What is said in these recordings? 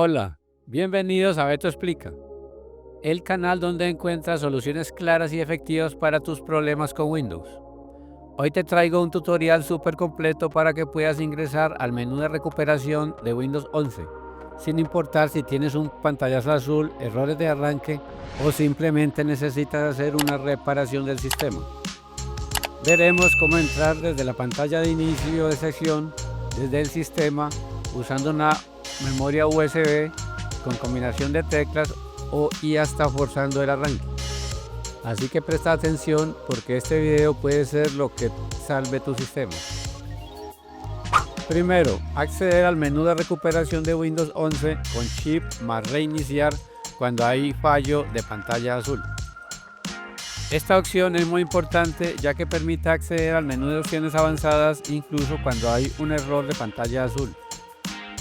Hola, bienvenidos a Beto Explica, el canal donde encuentras soluciones claras y efectivas para tus problemas con Windows. Hoy te traigo un tutorial súper completo para que puedas ingresar al menú de recuperación de Windows 11, sin importar si tienes un pantallazo azul, errores de arranque o simplemente necesitas hacer una reparación del sistema. Veremos cómo entrar desde la pantalla de inicio de sesión, desde el sistema, usando una memoria USB con combinación de teclas y hasta forzando el arranque. Así que presta atención porque este video puede ser lo que salve tu sistema. Primero, acceder al menú de recuperación de Windows 11 con chip más reiniciar cuando hay fallo de pantalla azul. Esta opción es muy importante ya que permite acceder al menú de opciones avanzadas incluso cuando hay un error de pantalla azul.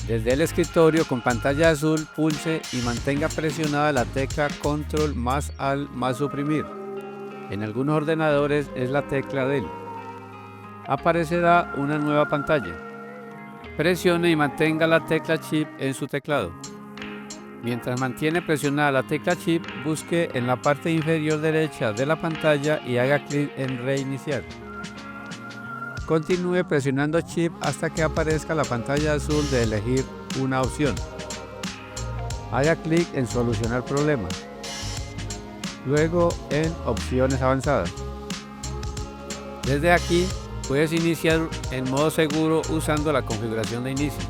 Desde el escritorio con pantalla azul, pulse y mantenga presionada la tecla Control más Alt más suprimir. En algunos ordenadores es la tecla del. Aparecerá una nueva pantalla. Presione y mantenga la tecla Shift en su teclado. Mientras mantiene presionada la tecla Shift, busque en la parte inferior derecha de la pantalla y haga clic en Reiniciar. Continúe presionando Shift hasta que aparezca la pantalla azul de elegir una opción. Haga clic en Solucionar problemas. Luego en Opciones avanzadas. Desde aquí puedes iniciar en modo seguro usando la configuración de inicio.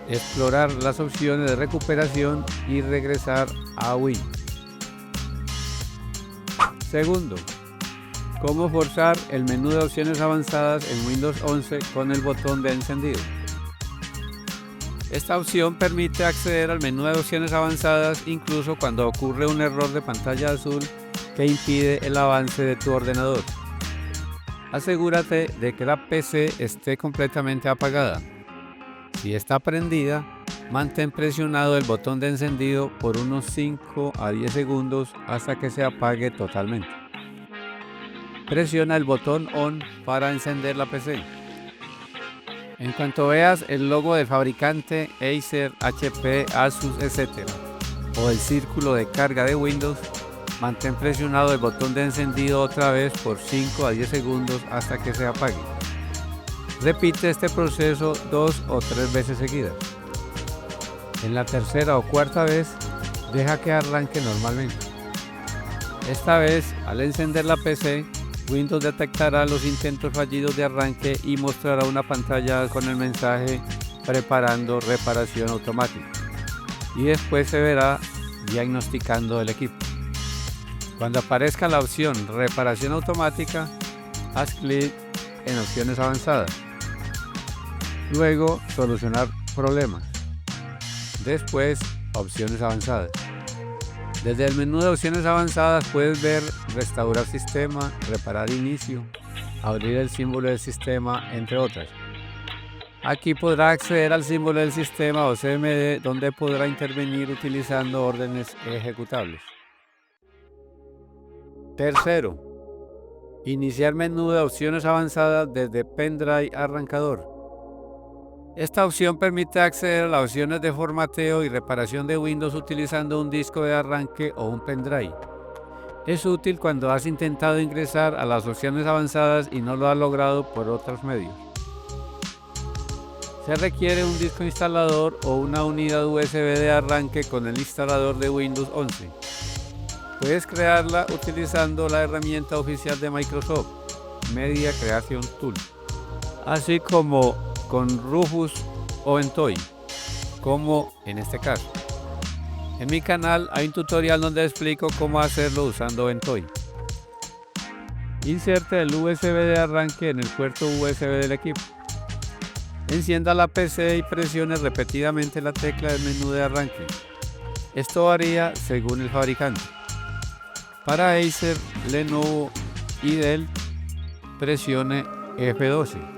Explorar las opciones de recuperación y regresar a Win. Segundo, cómo forzar el menú de opciones avanzadas en Windows 11 con el botón de encendido. Esta opción permite acceder al menú de opciones avanzadas incluso cuando ocurre un error de pantalla azul que impide el avance de tu ordenador. Asegúrate de que la PC esté completamente apagada. Si está prendida, mantén presionado el botón de encendido por unos 5 a 10 segundos hasta que se apague totalmente. Presiona el botón ON para encender la PC. En cuanto veas el logo del fabricante Acer, HP, Asus, etc. o el círculo de carga de Windows, mantén presionado el botón de encendido otra vez por 5 a 10 segundos hasta que se apague. Repite este proceso 2 o 3 veces seguidas. En la tercera o cuarta vez, deja que arranque normalmente. Esta vez, al encender la PC, Windows detectará los intentos fallidos de arranque y mostrará una pantalla con el mensaje preparando reparación automática. Y después se verá diagnosticando el equipo. Cuando aparezca la opción reparación automática, haz clic en opciones avanzadas. Luego, solucionar problemas. Después, opciones avanzadas. Desde el menú de opciones avanzadas puedes ver restaurar sistema, reparar inicio, abrir el símbolo del sistema, entre otras. Aquí podrá acceder al símbolo del sistema o CMD donde podrá intervenir utilizando órdenes ejecutables. Tercero, iniciar menú de opciones avanzadas desde Pendrive arrancador. Esta opción permite acceder a las opciones de formateo y reparación de Windows utilizando un disco de arranque o un pendrive. Es útil cuando has intentado ingresar a las opciones avanzadas y no lo has logrado por otros medios. Se requiere un disco instalador o una unidad USB de arranque con el instalador de Windows 11. Puedes crearla utilizando la herramienta oficial de Microsoft, Media Creation Tool, así como con Rufus o Entoy, como en este caso. En mi canal hay un tutorial donde explico cómo hacerlo usando Entoy. Inserte el USB de arranque en el puerto USB del equipo. Encienda la PC y presione repetidamente la tecla del menú de arranque. Esto varía según el fabricante. Para Acer, Lenovo y Dell, presione F12.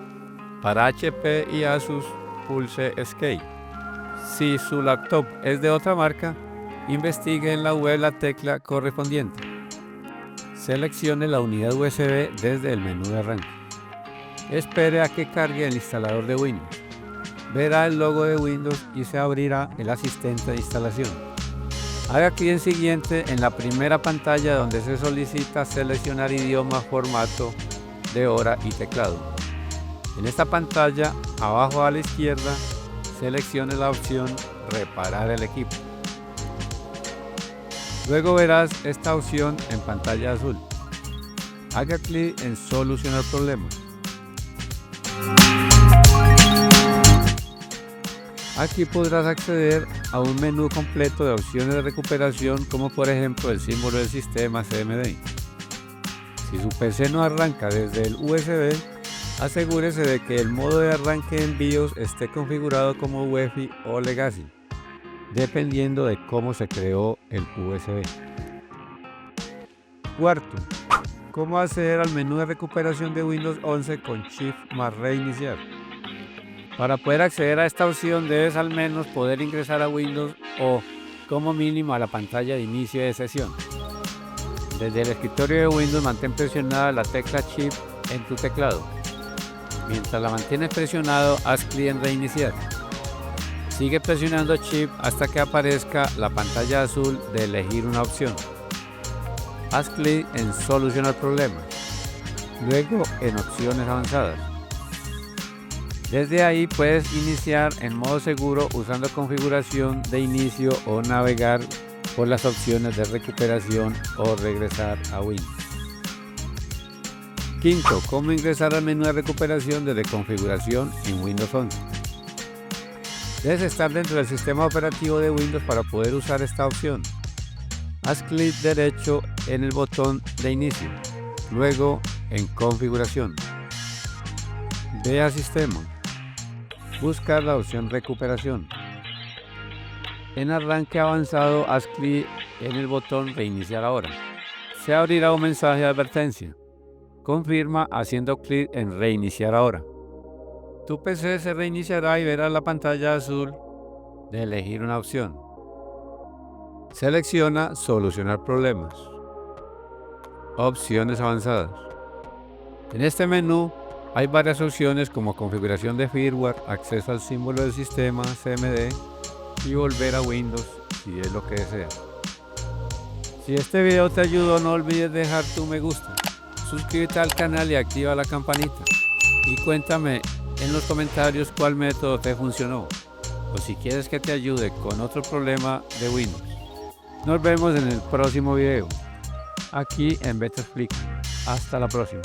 Para HP y Asus, pulse Escape. Si su laptop es de otra marca, investigue en la web la tecla correspondiente. Seleccione la unidad USB desde el menú de arranque. Espere a que cargue el instalador de Windows. verá el logo de Windows y se abrirá el asistente de instalación. Haga clic en siguiente en la primera pantalla donde se solicita seleccionar idioma, formato de hora y teclado. En esta pantalla, abajo a la izquierda, seleccione la opción Reparar el equipo. Luego verás esta opción en pantalla azul. Haga clic en Solucionar problemas. Aquí podrás acceder a un menú completo de opciones de recuperación, como por ejemplo el símbolo del sistema CMD. Si su PC no arranca desde el USB, asegúrese de que el modo de arranque en BIOS esté configurado como UEFI o Legacy, dependiendo de cómo se creó el USB. Cuarto, cómo acceder al menú de recuperación de Windows 11 con Shift más Reiniciar. Para poder acceder a esta opción debes al menos poder ingresar a Windows o, como mínimo, a la pantalla de inicio de sesión. Desde el escritorio de Windows mantén presionada la tecla Shift en tu teclado. Mientras la mantienes presionado, haz clic en Reiniciar. Sigue presionando Shift hasta que aparezca la pantalla azul de elegir una opción. Haz clic en Solucionar problemas, luego en Opciones avanzadas. Desde ahí puedes iniciar en modo seguro usando configuración de inicio o navegar por las opciones de recuperación o regresar a Windows. Quinto, cómo ingresar al menú de recuperación desde configuración en Windows 11. Debes estar dentro del sistema operativo de Windows para poder usar esta opción. Haz clic derecho en el botón de inicio, luego en configuración. Ve a sistema. Buscar la opción recuperación. En arranque avanzado, haz clic en el botón reiniciar ahora. Se abrirá un mensaje de advertencia. Confirma haciendo clic en reiniciar ahora. Tu PC se reiniciará y verás la pantalla azul de elegir una opción. Selecciona solucionar problemas. Opciones avanzadas. En este menú hay varias opciones como configuración de firmware, acceso al símbolo del sistema CMD y volver a Windows si es lo que deseas. Si este video te ayudó, no olvides dejar tu me gusta, suscríbete al canal y activa la campanita. Y cuéntame en los comentarios cuál método te funcionó o si quieres que te ayude con otro problema de Windows. Nos vemos en el próximo video, aquí en Beto Explica. Hasta la próxima.